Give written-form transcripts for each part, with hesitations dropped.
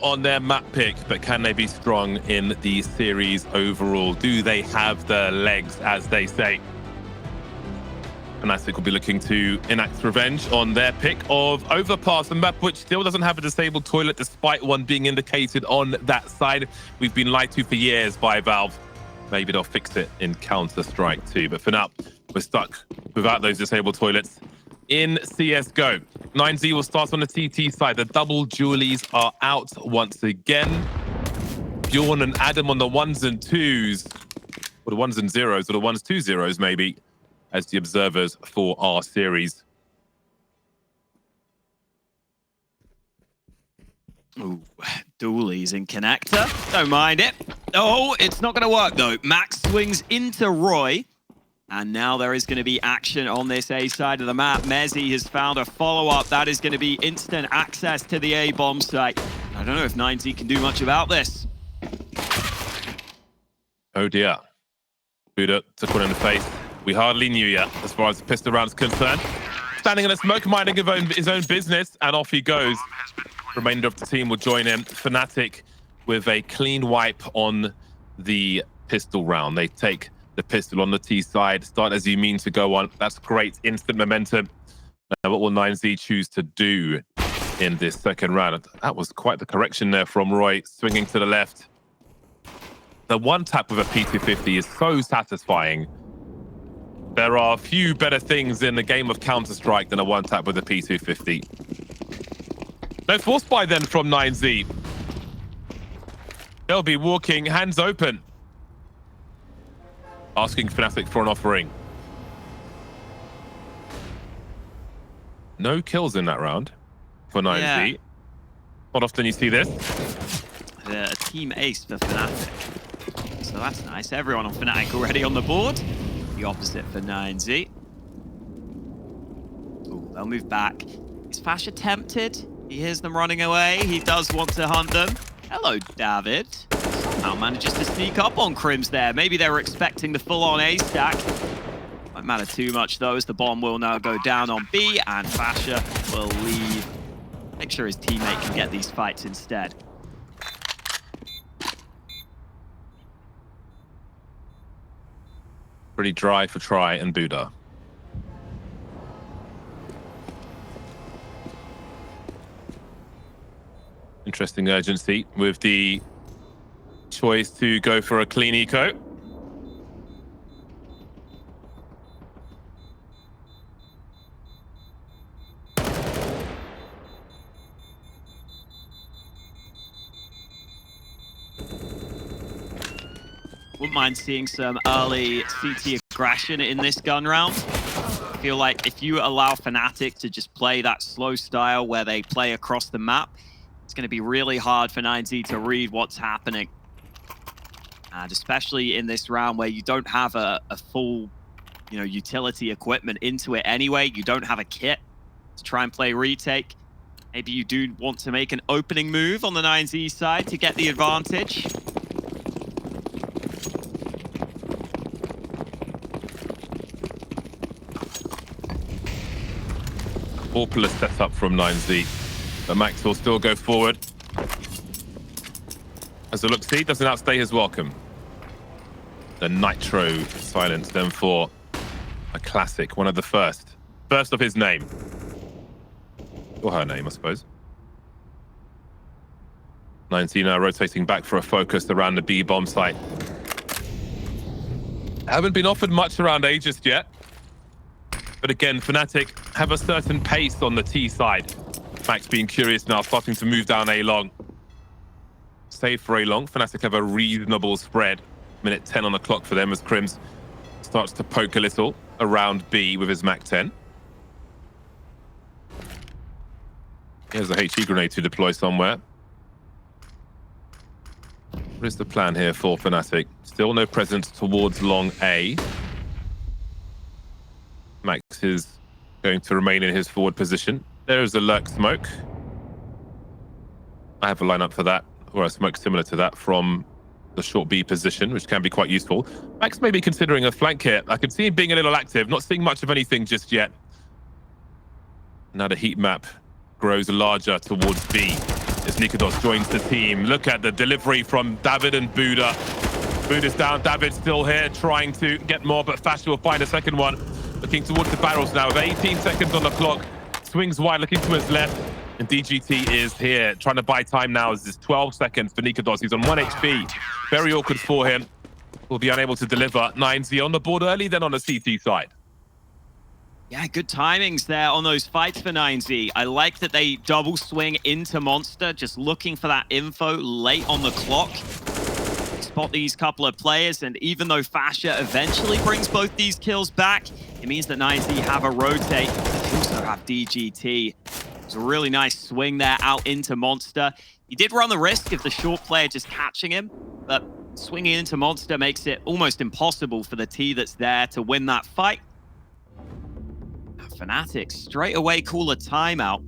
on their map pick, but can they be strong in the series overall? Do they have the legs, as they say? fnatic will be looking to enact revenge on their pick of Overpass, a map which still doesn't have a disabled toilet despite one being indicated on that side. We've been lied to for years by Valve. Maybe they'll fix it in Counter-Strike too, but for now, we're stuck without those disabled toilets in CSGO. KRIMZ will start on the TT side. The double Julies are out once again. Bjorn and Adam on the ones and twos, or the ones and zeros, or the ones, 2 zeros maybe, as the observers for our series. Ooh, dualies in connector. Don't mind it. Oh, it's not going to work though. Max swings into roeJ. And now there is going to be action on this A side of the map. Mezzy has found a follow-up. That is going to be instant access to the A bomb site. I don't know if nicoodoz can do much about this. Oh dear. nicoodoz took one in the face. We hardly knew yet, as far as the pistol round's concerned. Standing in a smoke, minding his own business, and off he goes. Remainder of the team will join in. fnatic with a clean wipe on the pistol round. They take the pistol on the T side, start as you mean to go on. That's great, instant momentum. Now, what will KRIMZ choose to do in this second round? That was quite the correction there from roeJ, swinging to the left. The one tap with a P250 is so satisfying. There are a few better things in the game of Counter-Strike than a one tap with a P250. No force buy then from KRIMZ. They'll be walking hands open, asking fnatic for an offering. No kills in that round for KRIMZ. Yeah. Not often you see this. A team ace for fnatic. So that's nice. Everyone on fnatic already on the board. The opposite for KRIMZ. Ooh, they'll move back. Is fasha tempted? He hears them running away. He does want to hunt them. Hello, David. Somehow manages to sneak up on KRIMZ there. Maybe they were expecting the full-on A stack. Won't matter too much, though, as the bomb will now go down on B, and fasha will leave. Make sure his teammate can get these fights instead. Pretty dry for Try and Buddha. Interesting urgency with the choice to go for a clean eco. Wouldn't mind seeing some early CT aggression in this gun round. I feel like if you allow fnatic to just play that slow style where they play across the map, it's going to be really hard for KRIMZ to read what's happening. And especially in this round where you don't have a full, utility equipment into it anyway. You don't have a kit to try and play retake. Maybe you do want to make an opening move on the KRIMZ side to get the advantage. Awfulest setup from KRIMZ, but Max will still go forward. As a look-see, doesn't outstay his welcome. The Nitro silence then for a classic, one of the first of his name. Or her name, I suppose. KRIMZ now rotating back for a focus around the B bomb site. Haven't been offered much around A just yet. But again, fnatic have a certain pace on the T side. Max being curious now, starting to move down A long. Save for A long. fnatic have a reasonable spread. Minute 10 on the clock for them as KRIMZ starts to poke a little around B with his Mac 10. Here's a HE grenade to deploy somewhere. What is the plan here for fnatic? Still no presence towards long A. Max is going to remain in his forward position. There is a lurk smoke. I have a lineup for that, or a smoke similar to that from the short B position, which can be quite useful. Max may be considering a flank here. I can see him being a little active, not seeing much of anything just yet. Now the heat map grows larger towards B. as nicoodoz joins the team. Look at the delivery from David and Buda. Buda's down, David's still here, trying to get more, but Fasha will find a second one. Looking towards the barrels now with 18 seconds on the clock. Swings wide, looking to his left. And DGT is here, trying to buy time now as there's 12 seconds for nicoodoz. He's on 1 HP. Very awkward for him. Will be unable to deliver. 9Z on the board early, then on the CT side. Yeah, good timings there on those fights for 9Z. I like that they double swing into Monster, just looking for that info late on the clock. Spot these couple of players, and even though Fasha eventually brings both these kills back, it means that 9Z have a rotate. They also have DGT. It's a really nice swing there out into Monster. He did run the risk of the short player just catching him, but swinging into Monster makes it almost impossible for the T that's there to win that fight. fnatic straight away call a timeout.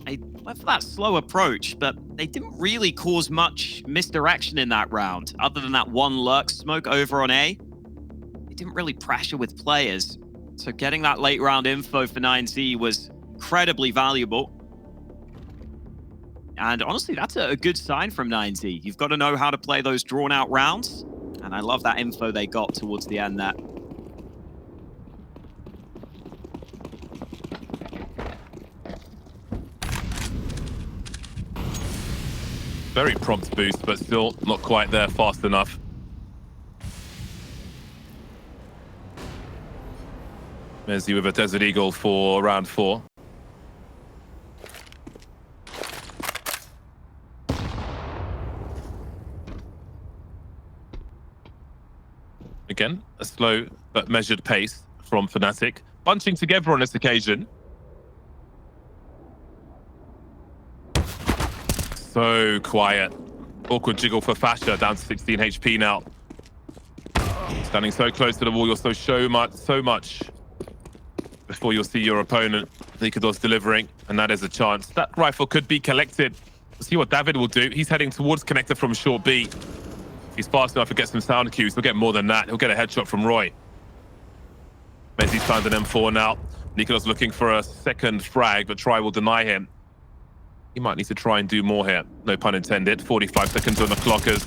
They went for that slow approach, but they didn't really cause much misdirection in that round. Other than that one lurk smoke over on A, they didn't really pressure with players. So getting that late round info for 9Z was incredibly valuable. And honestly, that's a good sign from 9Z. You've got to know how to play those drawn out rounds. And I love that info they got towards the end there. Very prompt boost, but still not quite there fast enough. Mezzi with a Desert Eagle for round 4. Again, a slow but measured pace from fnatic. Bunching together on this occasion. So quiet. Awkward jiggle for Fasha, down to 16 HP now. Standing so close to the wall, you'll so much before you'll see your opponent. nicoodoz delivering, and that is a chance. That rifle could be collected. We'll see what David will do. He's heading towards connector from short B. If he's fast enough to get some sound cues, he'll get more than that. He'll get a headshot from roeJ. Mezzi's found an M4 now. nicoodoz looking for a second frag, but Try will deny him. He might need to try and do more here. No pun intended. 45 seconds on the clock as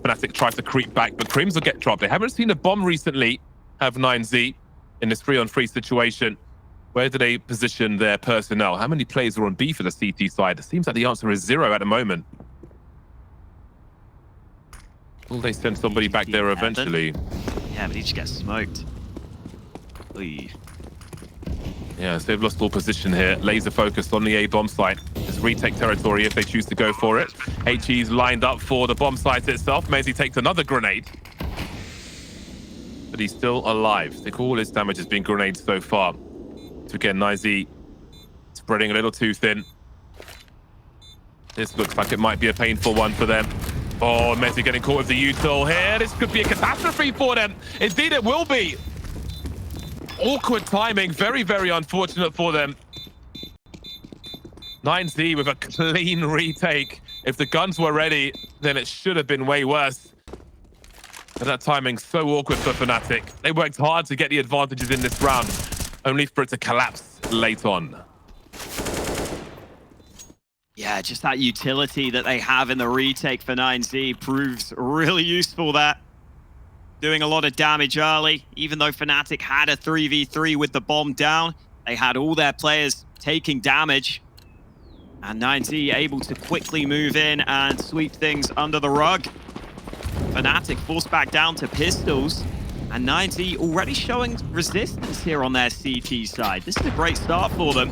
fnatic tries to creep back, but KRIMZ will get dropped. They haven't seen a bomb recently, have 9Z, in this 3-on-3 situation. Where do they position their personnel? How many players are on B for the CT side? It seems like the answer is 0 at the moment. Will they send somebody back there eventually? Yeah, but he just gets smoked. Oy. Yeah, so they've lost all position here. Laser focused on the A bomb site. Just retake territory if they choose to go for it. HE's lined up for the bomb site itself. Mezzi takes another grenade. But he's still alive. I think all his damage has been grenades so far. So again, 9Z spreading a little too thin. This looks like it might be a painful one for them. Oh, Mezzi getting caught with the util here. This could be a catastrophe for them. Indeed, it will be. Awkward timing. Very, very unfortunate for them. 9Z with a clean retake. If the guns were ready, then it should have been way worse. But that timing's so awkward for fnatic. They worked hard to get the advantages in this round, only for it to collapse late on. Yeah, just that utility that they have in the retake for 9Z proves really useful there. Doing a lot of damage early. Even though fnatic had a 3v3 with the bomb down, they had all their players taking damage. And 9Z able to quickly move in and sweep things under the rug. fnatic forced back down to pistols. And 9Z already showing resistance here on their CT side. This is a great start for them.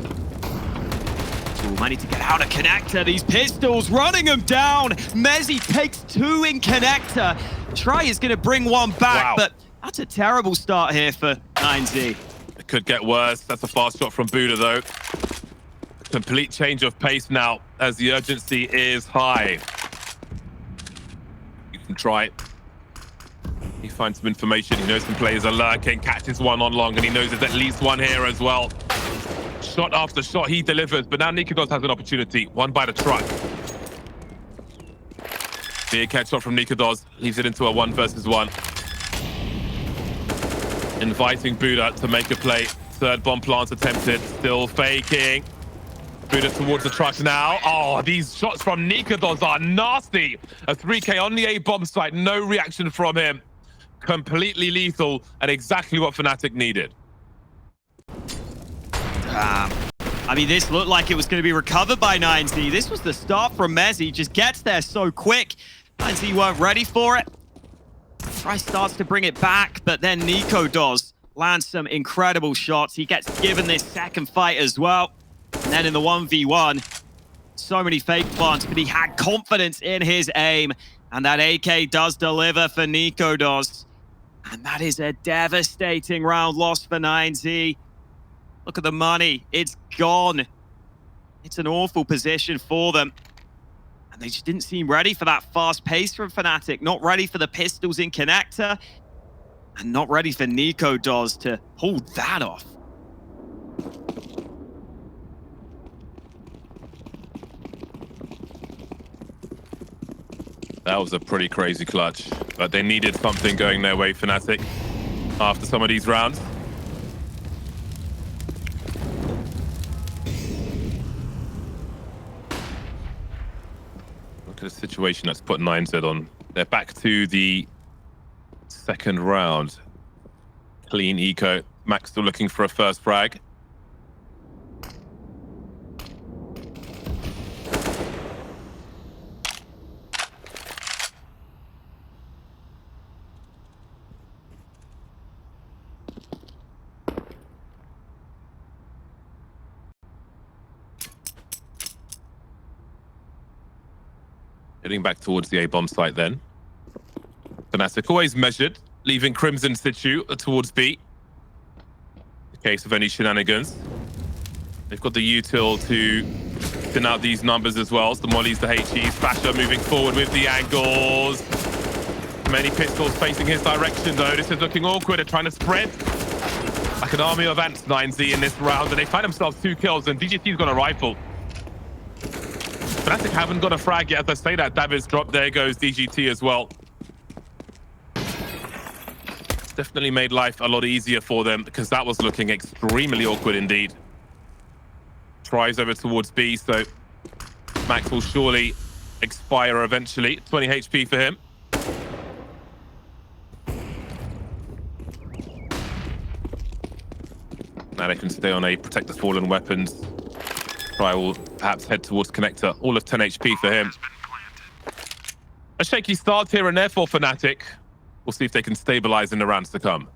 Ooh, might need to get out of connector. These pistols running them down. Mezzi takes 2 in connector. Try is going to bring one back, wow. But that's a terrible start here for 9Z. It could get worse. That's a fast shot from Buda, though. Complete change of pace now as the urgency is high. You can try it. He finds some information. He knows some players are lurking, catches one on long, and he knows there's at least one here as well. Shot after shot, he delivers, but now nicoodoz has an opportunity. One by the truck. Big headshot from nicoodoz, leaves it into a 1 versus 1. Inviting Buda to make a play. Third bomb plant attempted, still faking. Buddha towards the truck now. Oh, these shots from nicoodoz are nasty. A 3K on the A bomb site. No reaction from him. Completely lethal and exactly what fnatic needed. I mean, this looked like it was going to be recovered by 9Z. This was the start from Mezzy. Just gets there so quick. 9Z weren't ready for it. Try starts to bring it back, but then nicoodoz lands some incredible shots. He gets given this second fight as well. And then in the 1v1, so many fake plants, but he had confidence in his aim. And that AK does deliver for nicoodoz. And that is a devastating round loss for 9Z. Look at the money. It's gone. It's an awful position for them. And they just didn't seem ready for that fast pace from fnatic. Not ready for the pistols in connector. And not ready for nicoodoz to pull that off. That was a pretty crazy clutch, but they needed something going their way, fnatic, after some of these rounds. Look at the situation that's put 9Z on. They're back to the second round. Clean eco. Max still looking for a first frag. Heading back towards the A-bomb site then. fnatic always measured, leaving KRIMZ in situ towards B. In case of any shenanigans. They've got the util to thin out these numbers as well. So the mollies, the HEs, Fasher moving forward with the angles. Many pistols facing his direction though. This is looking awkward. They're trying to spread like an army of ants, 9Z in this round. And they find themselves 2 kills and DGT's got a rifle. fnatic haven't got a frag yet. As I say that, David's dropped. There goes DGT as well. Definitely made life a lot easier for them because that was looking extremely awkward indeed. Tries over towards B, so Max will surely expire eventually. 20 HP for him. Now they can stay on A, protect the fallen weapons. Try will perhaps head towards connector. All of 10 HP for him. A shaky start here and there for fnatic. We'll see if they can stabilize in the rounds to come.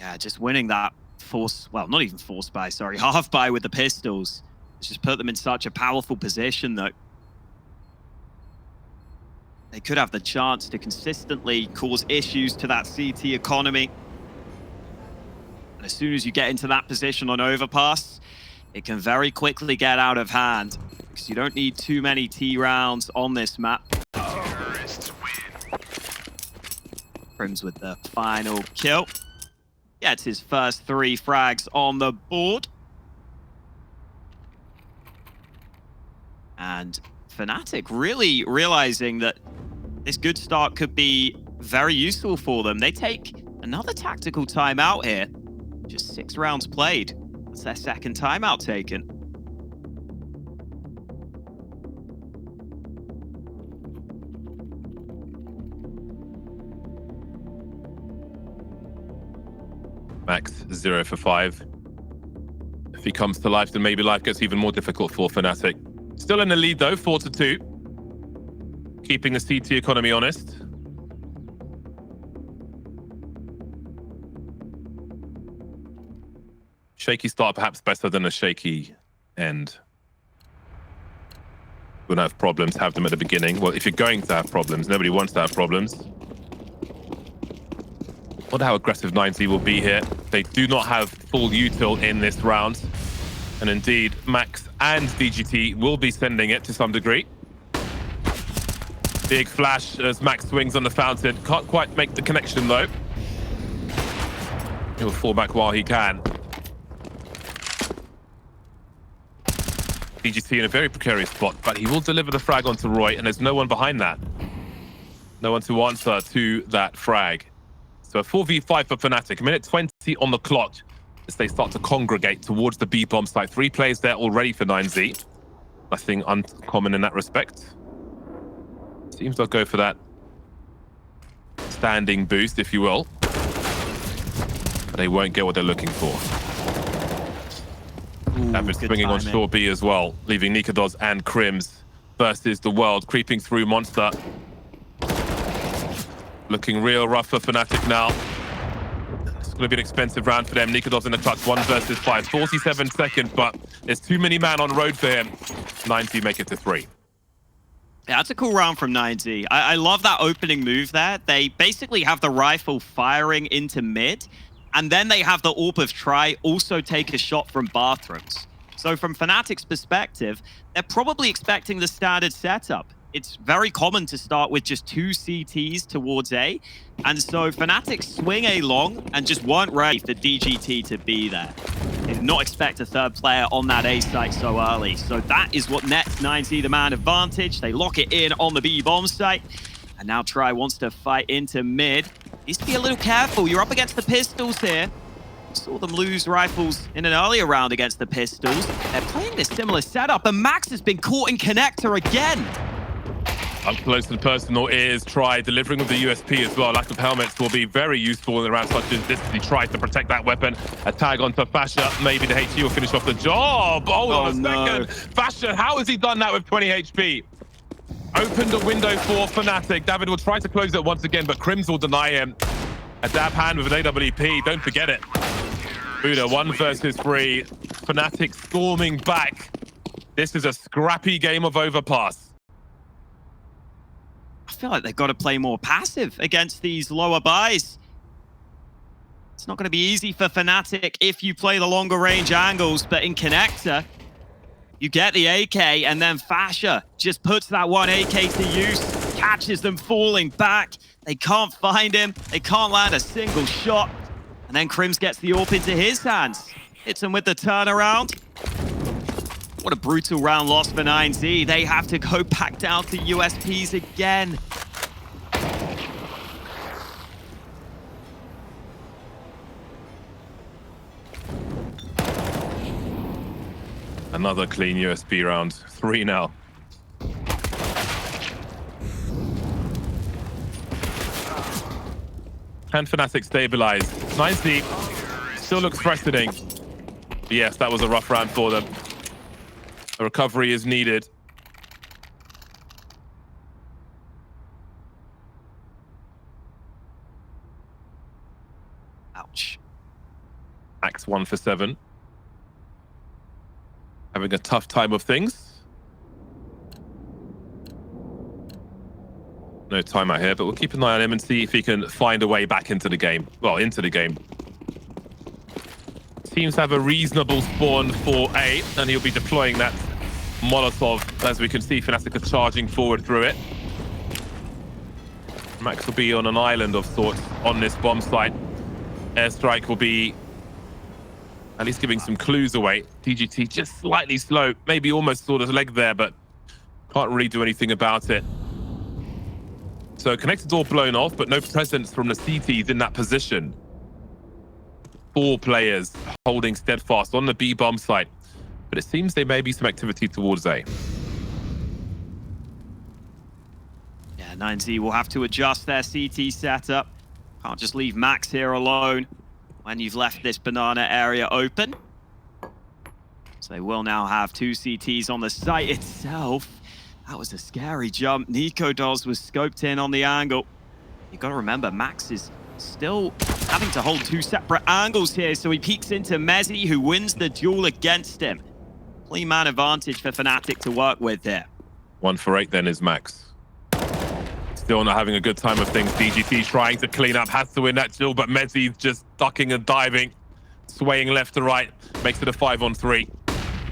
Yeah, just winning that force, well, not even force buy, sorry, half buy with the pistols. It's just put them in such a powerful position though. They could have the chance to consistently cause issues to that CT economy. And as soon as you get into that position on Overpass, it can very quickly get out of hand because you don't need too many T rounds on this map. KRIMZ with the final kill. Gets his first 3 frags on the board. And fnatic really realizing that this good start could be very useful for them. They take another tactical timeout here. Just 6 rounds played. That's their second timeout taken. Max 0 for 5. If he comes to life, then maybe life gets even more difficult for fnatic. Still in the lead though, 4-2. Keeping the CT economy honest. Shaky start, perhaps better than a shaky end. We're gonna have problems, have them at the beginning. Well, if you're going to have problems, nobody wants to have problems. Wonder how aggressive 9Z will be here. They do not have full util in this round. And indeed, Max and DGT will be sending it to some degree. Big flash as Max swings on the fountain. Can't quite make the connection though. He'll fall back while he can. DGT in a very precarious spot, but he will deliver the frag onto roeJ, and there's no one behind that. No one to answer to that frag. So a 4v5 for fnatic. A minute 20 on the clock. as they start to congregate towards the B bomb site. 3 players there already for 9Z. Nothing uncommon in that respect. Seems they'll go for that standing boost, if you will. But they won't get what they're looking for. David swinging on shore B as well, leaving nicoodoz and KRIMZ versus the world, creeping through Monster. Looking real rough for fnatic now. It's going to be an expensive round for them. nicoodoz in the clutch, 1 versus 5. 47 seconds, but there's too many man on road for him. 9Z make it to 3. Yeah, that's a cool round from 9Z. I love that opening move there. They basically have the rifle firing into mid, and then they have the AWP of Try also take a shot from bathrooms. So from fnatic's perspective, they're probably expecting the standard setup. It's very common to start with just 2 CTs towards A. And so fnatic swing A long and just weren't ready for DGT to be there. They did not expect a 3rd player on that A site so early. So that is what nets 9Z the man advantage. They lock it in on the B bomb site. And now Try wants to fight into mid. Needs to be a little careful. You're up against the pistols here. Saw them lose rifles in an earlier round against the pistols. They're playing this similar setup, and Max has been caught in connector again. Up close and personal is Try, delivering with the USP as well. Lack of helmets will be very useful in a round such as this as he tries to protect that weapon. A tag onto Fasha. Maybe the HE will finish off the job. Hold on a second. Fasha, how has he done that with 20 HP? Opened a window for fnatic. David will try to close it once again, but KRIMZ will deny him. A dab hand with an AWP. Don't forget it. Buddha, 1 versus 3. fnatic storming back. This is a scrappy game of Overpass. I feel like they've got to play more passive against these lower buys. It's not going to be easy for fnatic if you play the longer range angles, but in connector, you get the AK, and then Fasha just puts that one AK to use, catches them falling back. They can't find him. They can't land a single shot. And then KRIMZ gets the AWP into his hands. Hits him with the turnaround. What a brutal round loss for 9Z. They have to go back down to USPs again. Another clean USB round. 3 now. Can fnatic stabilize? 9Z still looks threatening. Yes, that was a rough round for them. A recovery is needed. Ouch. Max 1 for 7. Having a tough time of things. No timeout here, but we'll keep an eye on him and see if he can find a way back into the game. Well, into the game. Seems to have a reasonable spawn for A, and he'll be deploying that Molotov. As we can see, fnatic are charging forward through it. Max will be on an island of sorts on this bomb site. Airstrike will be at least giving some clues away. DGT just slightly slow, maybe almost sort of leg there, but can't really do anything about it. So connector door blown off, but no presence from the CTs in that position. 4 players holding steadfast on the B bomb site, but it seems there may be some activity towards A. Yeah, 9Z will have to adjust their CT setup. Can't just leave Max here alone when you've left this banana area open. So they will now have 2 CTs on the site itself. That was a scary jump. nicoodoz was scoped in on the angle. You got to remember, Max is still having to hold 2 separate angles here, so he peeks into Mezzi, who wins the duel against him. Clean man advantage for fnatic to work with here. 1 for 8 then is Max. Still not having a good time of things. DGT trying to clean up, has to win that duel, but Mezzi's just ducking and diving, swaying left to right, makes it a 5-on-3.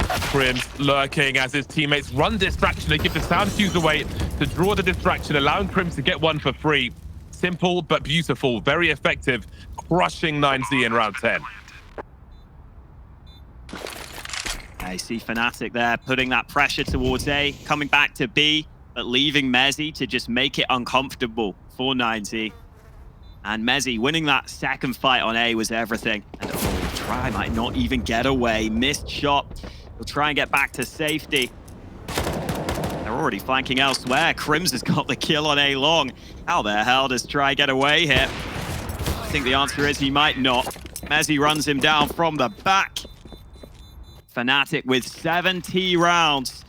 KRIMZ lurking as his teammates run distraction. They give the sound cues away to draw the distraction, allowing KRIMZ to get 1 for 3. Simple but beautiful, very effective, crushing 9Z in round 10. I see fnatic there putting that pressure towards A, coming back to B, but leaving Mezzi to just make it uncomfortable for 9Z. And Mezzi winning that second fight on A was everything. And Try might not even get away. Missed shot. He'll try and get back to safety. They're already flanking elsewhere. KRIMZ has got the kill on A long. How the hell does Try get away here? I think the answer is he might not. Mezzy runs him down from the back. fnatic with 70 rounds.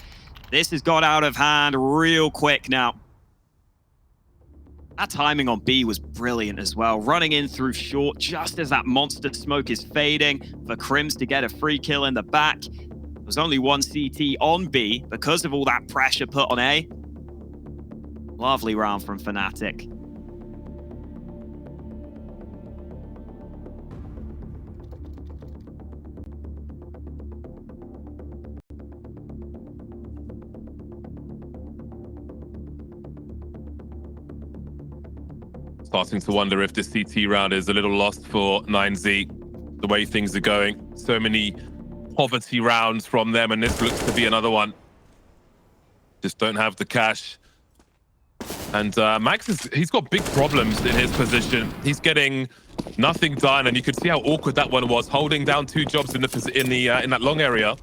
This has got out of hand real quick now. That timing on B was brilliant as well. Running in through short just as that monster smoke is fading for KRIMZ to get a free kill in the back. There was only one CT on B because of all that pressure put on A. Lovely round from fnatic. Starting to wonder if this CT round is a little lost for 9Z, the way things are going. So many poverty rounds from them, and this looks to be another one. Just don't have the cash. And Max, he's got big problems in his position. He's getting nothing done, and you could see how awkward that one was, holding down two jobs in that long area.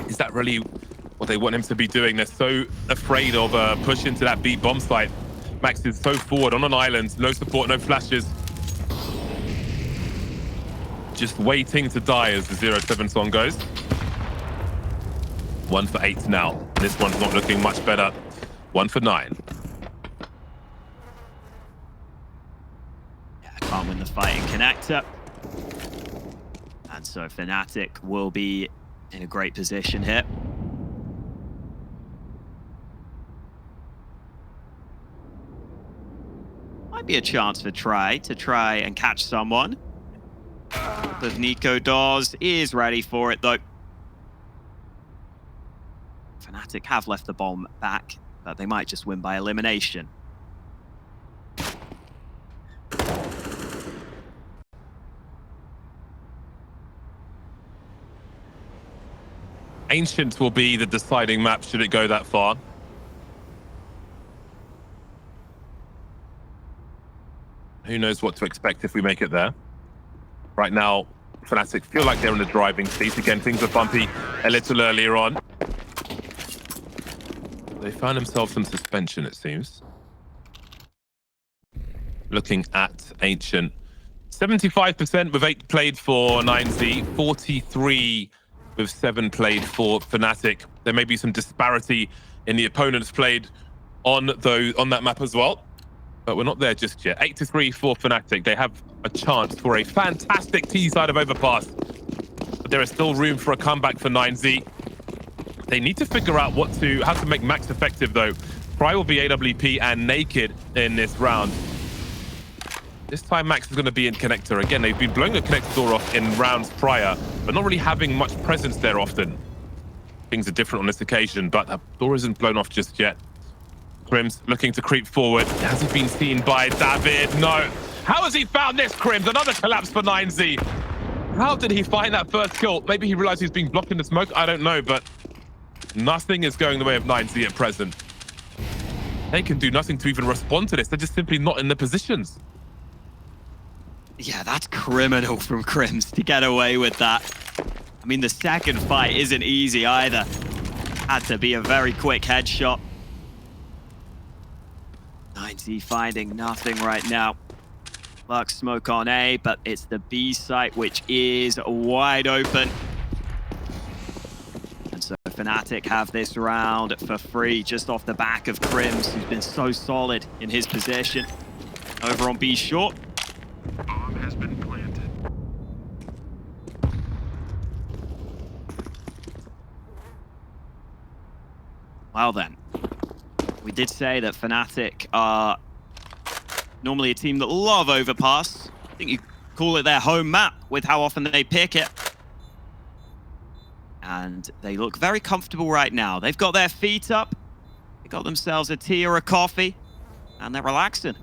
Is that really what they want him to be doing? They're so afraid of push into that B bomb site. Max is so forward on an island, no support, no flashes. Just waiting to die as the 0-7 song goes. 1 for 8 now. This one's not looking much better. 1 for 9. Yeah, can't win the fight in connector. And so fnatic will be in a great position here. Might be a chance for Try to try and catch someone. But nicoodoz is ready for it though. fnatic have left the bomb back, but they might just win by elimination. Ancient will be the deciding map should it go that far. Who knows what to expect if we make it there. Right now, fnatic feel like they're in the driving seat. Again, things were bumpy a little earlier on. They found themselves some suspension, it seems. Looking at Ancient. 75% with 8 played for 9Z, 43 with 7 played for fnatic. There may be some disparity in the opponents played on that map as well. But we're not there just yet. 8-3 for fnatic. They have a chance for a fantastic T side of Overpass. But there is still room for a comeback for 9Z. They need to figure out how to make Max effective though. Cry will be AWP and Naked in this round. This time Max is going to be in connector. Again, they've been blowing the connector door off in rounds prior, but not really having much presence there often. Things are different on this occasion, but the door isn't blown off just yet. KRIMZ looking to creep forward. Has he been seen by David? No. How has he found this, KRIMZ? Another collapse for 9Z. How did he find that first kill? Maybe he realized he's being blocked in the smoke. I don't know, but nothing is going the way of 9Z at present. They can do nothing to even respond to this. They're just simply not in the positions. Yeah, that's criminal from KRIMZ to get away with that. I mean, the second fight isn't easy either. Had to be a very quick headshot. 9Z finding nothing right now. Lurk smoke on A, but it's the B site which is wide open. And so fnatic have this round for free just off the back of KRIMZ, who's been so solid in his position. Over on B short. Bomb has been planted. Well then, we did say that fnatic are normally a team that love Overpass. I think you call it their home map with how often they pick it. And they look very comfortable right now. They've got their feet up. They got themselves a tea or a coffee, and they're relaxing.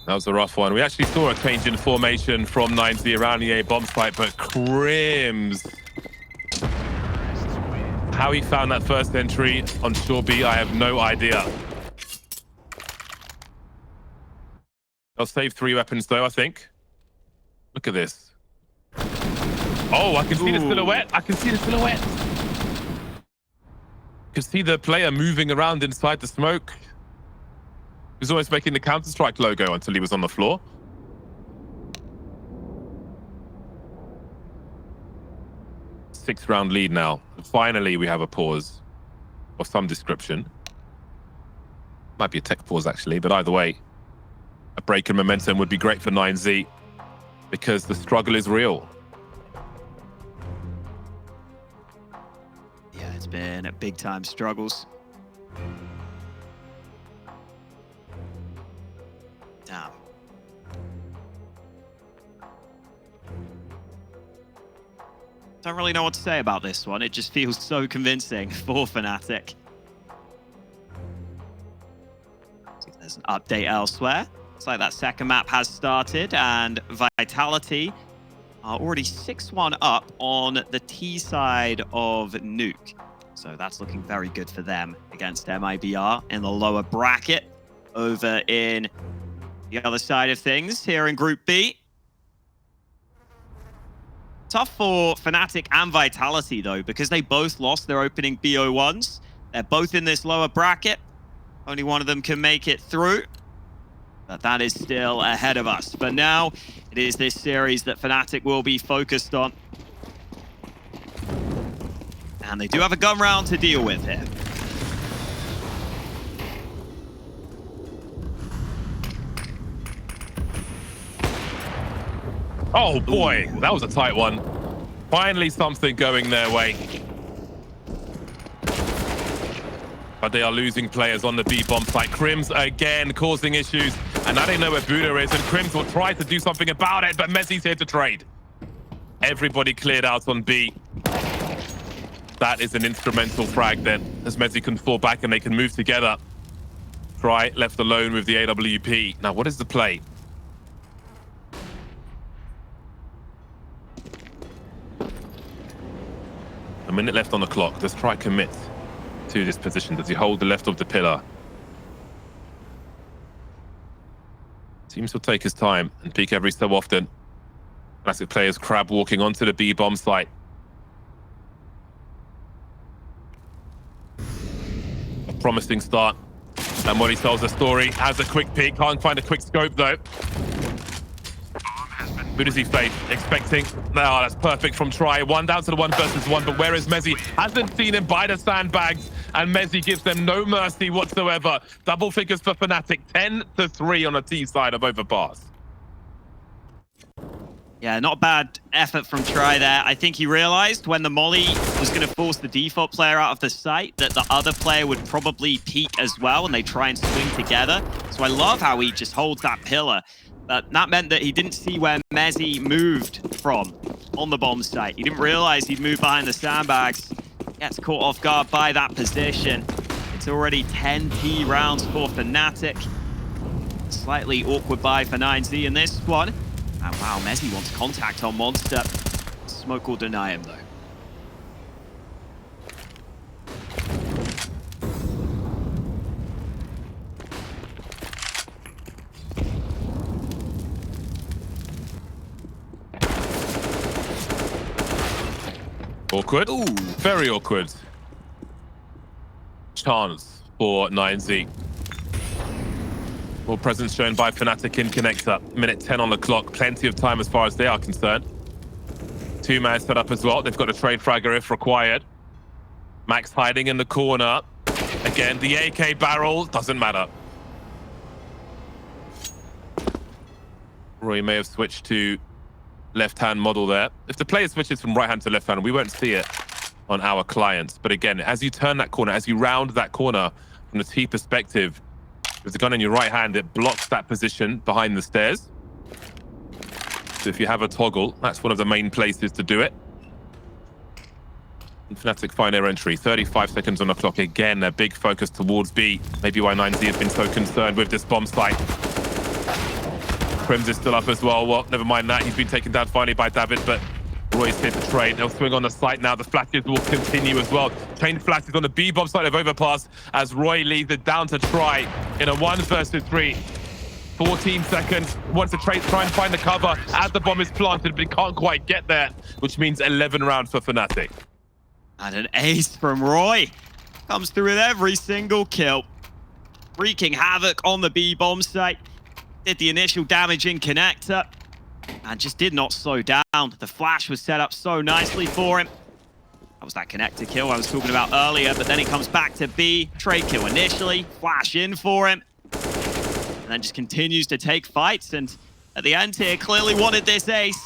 That was a rough one. We actually saw a change in formation from 9Z around the A bomb site, but KRIMZ. How he found that first entry on Shore B, I have no idea. They'll save 3 weapons though, I think. Look at this. Oh, I can see the silhouette. I can see the silhouette. I can see the player moving around inside the smoke. He was almost making the Counter-Strike logo until he was on the floor. Six-round lead now. Finally, we have a pause of some description. Might be a tech pause, actually, but either way, a break in momentum would be great for 9Z because the struggle is real. Yeah, it's been big-time struggles. Damn. Don't really know what to say about this one. It just feels so convincing for fnatic. See if there's an update elsewhere. Looks like that second map has started, and Vitality are already 6-1 up on the T side of Nuke. So that's looking very good for them against MIBR in the lower bracket. Over in the other side of things, here in Group B. Tough for fnatic and Vitality, though, because they both lost their opening BO1s. They're both in this lower bracket. Only one of them can make it through. But that is still ahead of us. For now, it is this series that fnatic will be focused on. And they do have a gun round to deal with here. Oh boy, that was a tight one. Finally something going their way. But they are losing players on the B-bomb site. KRIMZ again causing issues. And now they know where Buddha is, and KRIMZ will try to do something about it, but Messi's here to trade. Everybody cleared out on B. That is an instrumental frag then, as Messi can fall back and they can move together. Try left alone with the AWP. Now, what is the play? A minute left on the clock. Does Try commit to this position? Does he hold the left of the pillar? Seems he'll take his time and peek every so often. Classic players crab walking onto the B-bomb site. A promising start. And when he tells the story, has a quick peek. Can't find a quick scope though. Who does he face? Expecting. No, that's perfect from Try. One down to the 1 versus 1. But where is Messi? Hasn't seen him by the sandbags. And Messi gives them no mercy whatsoever. Double figures for fnatic. 10-3 on the T side of Overpass. Yeah, not a bad effort from Try there. I think he realized when the molly was going to force the default player out of the site that the other player would probably peek as well, and they try and swing together. So I love how he just holds that pillar. But that meant that he didn't see where Messi moved from on the bomb site. He didn't realize he'd moved behind the sandbags. Gets caught off guard by that position. It's already 10 T rounds for fnatic. Slightly awkward buy for 9Z in this one. And wow, Messi wants contact on Monster. Smoke will deny him, though. Awkward. Ooh, very awkward. Chance for 9Z. More presence shown by fnatic in connector. Minute 10 on the clock. Plenty of time as far as they are concerned. 2-man set up as well. They've got a trade fragger if required. Max hiding in the corner. Again, the AK barrel doesn't matter. Roy may have switched to left-hand model there. If the player switches from right-hand to left-hand, we won't see it on our clients. But again, as you turn that corner, as you round that corner from the T perspective, with the gun in your right hand, it blocks that position behind the stairs. So if you have a toggle, that's one of the main places to do it. And fnatic find their entry. 35 seconds on the clock. Again, a big focus towards B. Maybe why 9Z has been so concerned with this bomb site. KRIMZ is still up as well. Well, never mind that. He's been taken down finally by David, but Roy's here to trade. They'll swing on the site now. The flashes will continue as well. Chain flashes on the B-bomb side of Overpass as Roy leads it down to Try in a 1 versus 3. 14 seconds. Wants to try and find the cover as the bomb is planted, but he can't quite get there, which means 11 rounds for fnatic. And an ace from roeJ. Comes through with every single kill. Wreaking havoc on the B bomb site. Did the initial damage in connector. And just did not slow down. The flash was set up so nicely for him. That was that connector kill I was talking about earlier, but then it comes back to B. Trade kill initially. Flash in for him. And then just continues to take fights. And at the end here, clearly wanted this ace.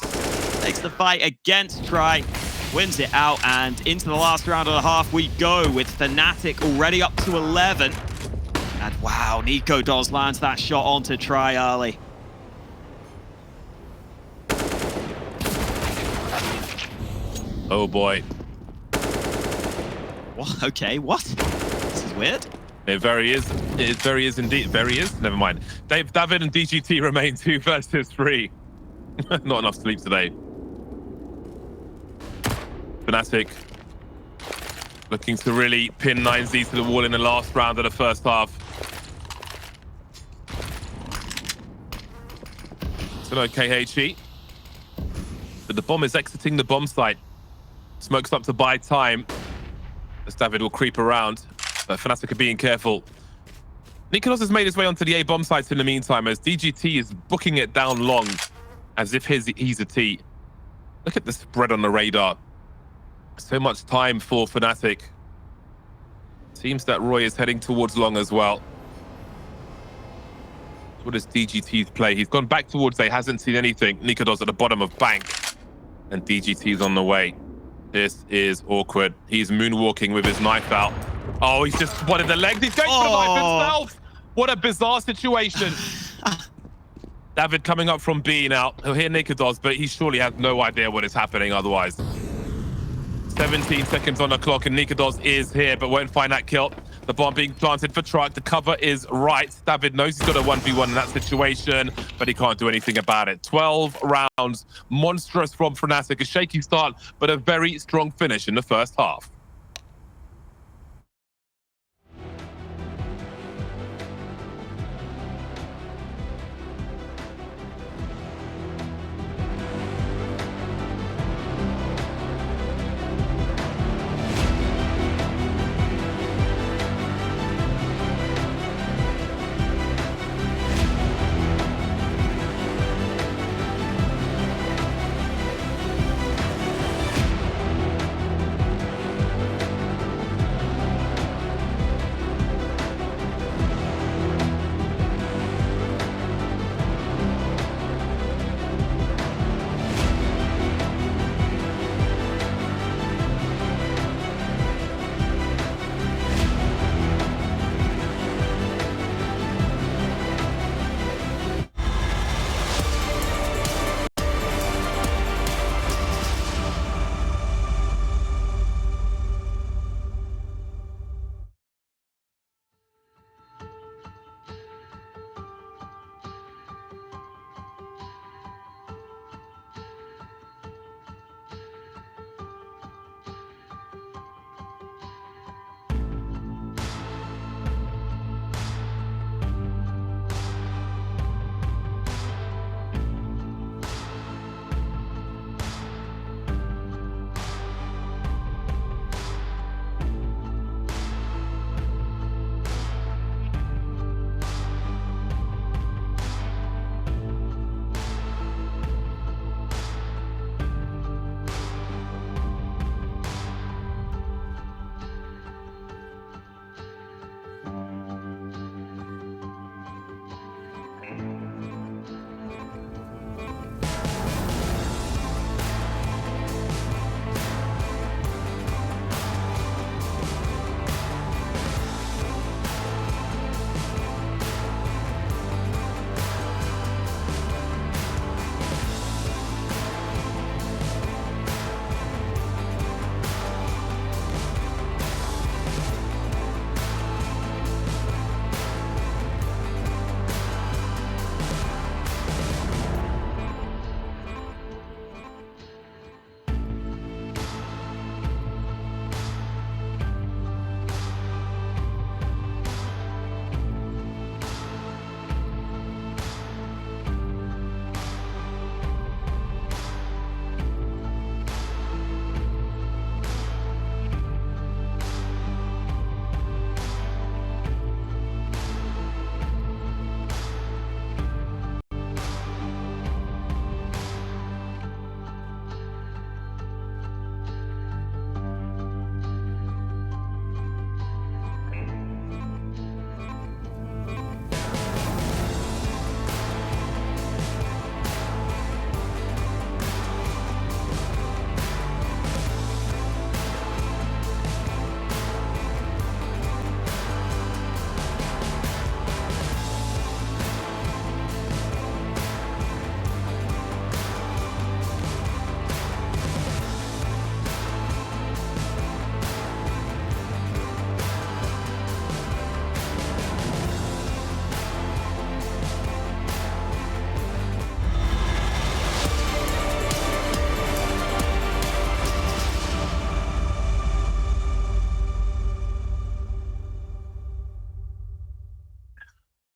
Takes the fight against Try. Wins it out, and into the last round and a half we go with fnatic already up to 11. And wow, nicoodoz lands that shot onto Try early. Oh boy. What? Okay, what? This is weird. It very is. It very is indeed. Very is. Never mind. David and DGT remain 2 versus 3. Not enough sleep today. fnatic looking to really pin 9Z to the wall in the last round of the first half. So no KHE. But the bomb is exiting the bomb site. Smokes up to buy time. As David will creep around. But fnatic are being careful. nicoodoz has made his way onto the A bomb site in the meantime, as DGT is booking it down long as if he's a T. Look at the spread on the radar. So much time for fnatic. Seems that roeJ is heading towards long as well. What is DGT's play? He's gone back towards A, hasn't seen anything. nicoodoz at the bottom of bank. And DGT's on the way. This is awkward. He's moonwalking with his knife out. Oh, he's just spotted the legs. He's going for the knife himself. What a bizarre situation. David coming up from B now. He'll hear nicoodoz, but he surely has no idea what is happening otherwise. 17 seconds on the clock, and nicoodoz is here, but won't find that kill. The bomb being planted for Truck. The cover is right. David knows he's got a 1v1 in that situation, but he can't do anything about it. 12 rounds. Monstrous from fnatic. A shaky start, but a very strong finish in the first half.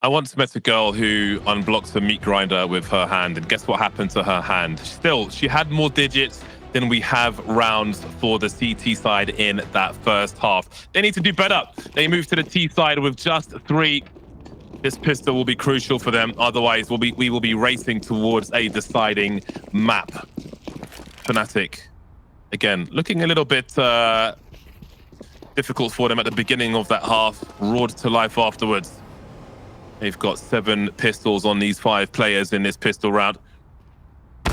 I once met a girl who unblocks a meat grinder with her hand, and guess what happened to her hand? Still, she had more digits than we have rounds for the CT side in that first half. They need to do better. They move to the T side with just 3. This pistol will be crucial for them. Otherwise, we will be racing towards a deciding map. fnatic, again, looking a little bit difficult for them at the beginning of that half. Roared to life afterwards. They've got 7 pistols on these 5 players in this pistol round.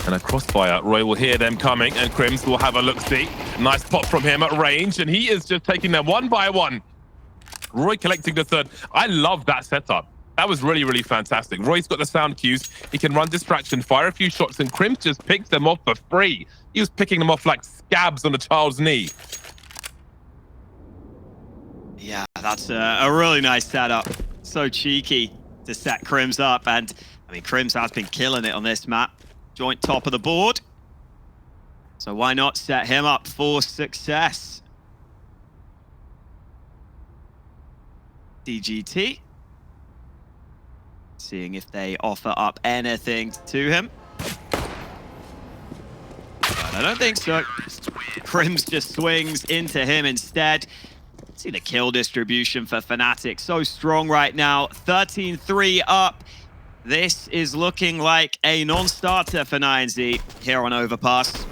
And a crossfire. Roy will hear them coming, and KRIMZ will have a look-see. Nice pop from him at range, and he is just taking them one by one. Roy collecting the 3rd. I love that setup. That was really, really fantastic. Roy's got the sound cues. He can run distraction, fire a few shots, and KRIMZ just picks them off for free. He was picking them off like scabs on a child's knee. Yeah, that's a really nice setup. So cheeky to set KRIMZ up. And, I mean, KRIMZ has been killing it on this map. Joint top of the board. So why not set him up for success? DGT. Seeing if they offer up anything to him. But I don't think so. KRIMZ just swings into him instead. See the kill distribution for fnatic. So strong right now. 13-3 up. This is looking like a non-starter for 9Z here on Overpass.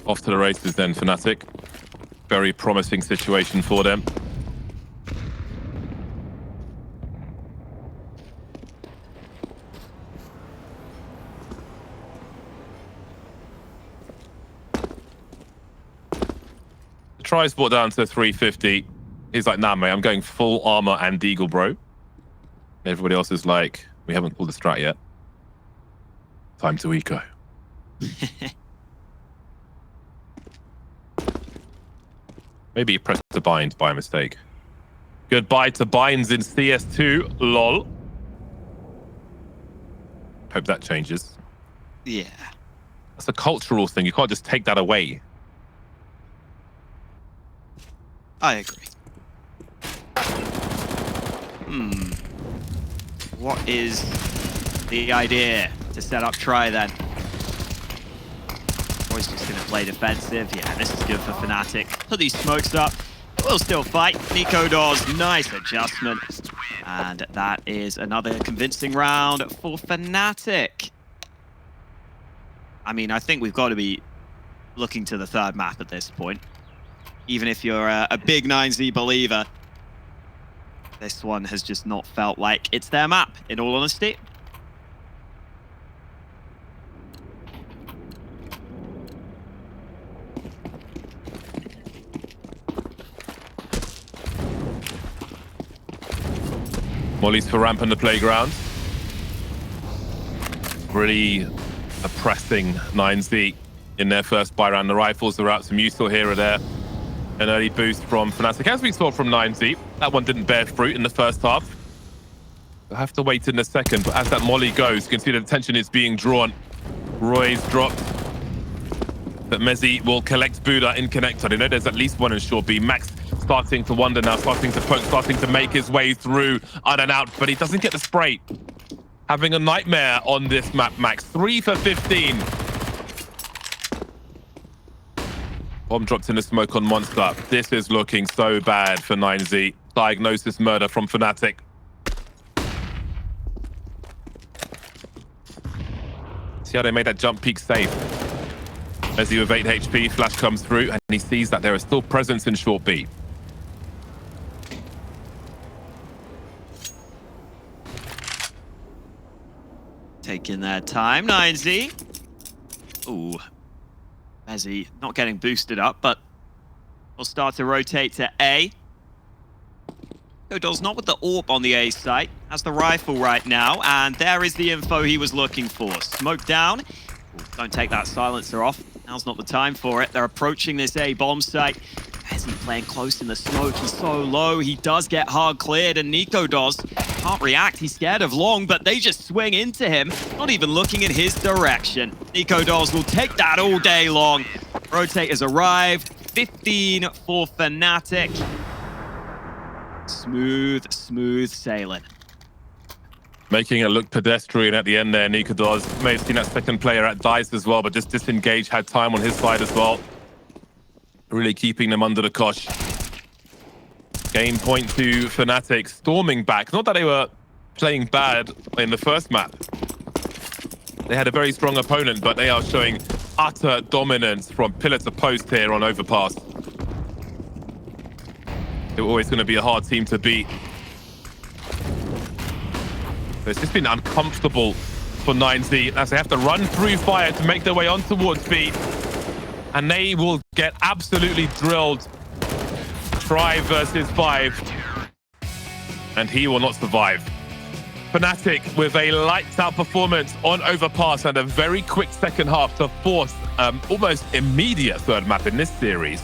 Off to the races then, fnatic. Very promising situation for them. The tries brought down to 350. He's like, nah, mate, I'm going full armor and deagle, bro. And everybody else is like, we haven't pulled the strat yet. Time to eco. Maybe he pressed the bind by mistake. Goodbye to binds in CS2, lol. Hope that changes. Yeah. That's a cultural thing. You can't just take that away. I agree. What is the idea to set up try then? Roy's just going to play defensive. Yeah, this is good for fnatic. Put these smokes up. We'll still fight. nicoodoz, nice adjustment. And that is another convincing round for fnatic. I mean, I think we've got to be looking to the 3rd map at this point. Even if you're a big 9Z believer, this one has just not felt like it's their map, in all honesty. Molly's for ramp on the playground. Really oppressing 9Z in their first buy round. The rifles are out, some useful here or there. An early boost from fnatic, as we saw from 9Z. That one didn't bear fruit in the first half. We'll have to wait in the second, but as that Molly goes, you can see the attention is being drawn. Roy's dropped. But Mezzi will collect Buddha in connector. They know there's at least one in short B. Max starting to wonder now, starting to poke, starting to make his way through on and out, but he doesn't get the spray. Having a nightmare on this map, Max. 3 for 15. Bomb dropped in the smoke on Monster. This is looking so bad for 9Z. Diagnosis murder from fnatic. See how they made that jump peak safe. Mezzi with 8 HP, flash comes through, and he sees that there is still presence in short B. Taking their time, 9Z. Ooh. Mezzi not getting boosted up, but we'll start to rotate to A. nicoodoz not with the AWP on the A site. Has the rifle right now, and there is the info he was looking for. Smoke down. Ooh, don't take that silencer off. Now's not the time for it. They're approaching this A bomb site. As he's playing close in the smoke, he's so low. He does get hard cleared, and nicoodoz can't react. He's scared of long, but they just swing into him, not even looking in his direction. nicoodoz will take that all day long. Rotate has arrived. 15 for fnatic. Smooth sailing. Making it look pedestrian at the end there. nicoodoz may have seen that second player at dice as well, but just disengaged, had time on his side as well. Really keeping them under the cosh. Game point to fnatic, storming back. Not that they were playing bad in the first map. They had a very strong opponent, but they are showing utter dominance from pillar to post here on Overpass. They're always going to be a hard team to beat. But it's just been uncomfortable for 9Z as they have to run through fire to make their way on towards B. And they will get absolutely drilled. Try versus 5. And he will not survive. fnatic with a lights out performance on Overpass and a very quick second half to force almost immediate third map in this series.